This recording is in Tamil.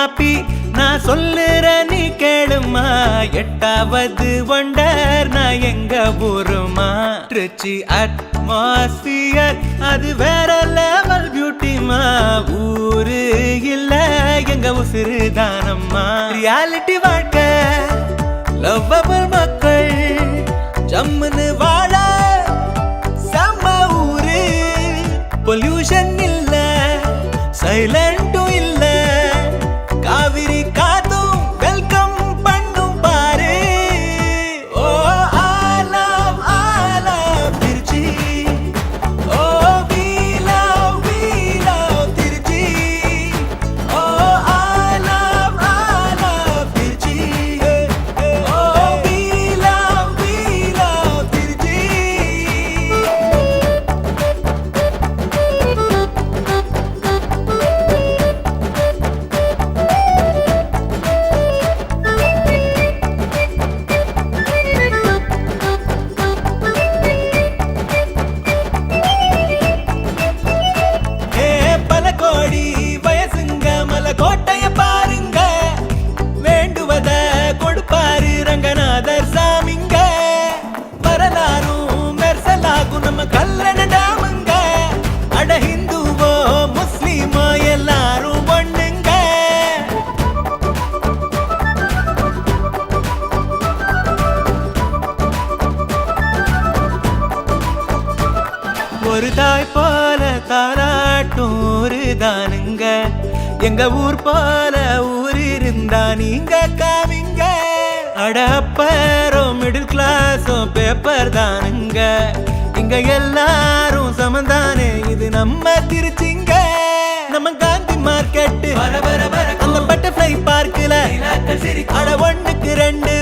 காப்பி நான் சொல்லுற நீ கேளுமா 8வது ஒண்டர் நான் எங்க ஊருமா ட்ரிச்சி அட்மாஸ்பியர் அது வேற லெவல் பியூட்டிமா ஊரு இல்ல எங்க உசுறு தானம்மா ரியாலிட்டி வாழ்க்கை லவ்வபிள் மக்கள் ஜம்முன்னு வாழ செம்ம ஊரு பொல்யூஷன் இல்ல சைலண்டும் இல்ல காவிரி காத்தும் வெல்கம் பண்ணும் பாரு ஓ ஆலம் திருச்சி ஓ we love Trichy O Alam Trichy O we love Trichy பல கோடி வயசுங்க மலக்கோட்டைய பாருங்க வேண்டுவத கொடுப்பாரு ரங்கநாதர் சாமிங்க வரலாறும் மெர்சலாகும் நம்ம கல்லண டாமுங்க அட ஹிந்துவோ முஸ்லிமோ எல்லாரும் ஒண்ணுங்க ஒரு தாய் போல தாராட்டும் ஊரு தானுங்க எங்க ஊர் போல ஊர் இருந்தா நீங்க காமிங்க அட அப்பரோ மிடில் கிளாஸும் பேப்பர் தானுங்க இங்க எல்லாரும் சமந்தானே இது நம்ம திருச்சிங்க நம்ம காந்தி மார்க்கெட் அந்த பட்டர்ஃப்ளை பார்க்கல அட 1க்கு 2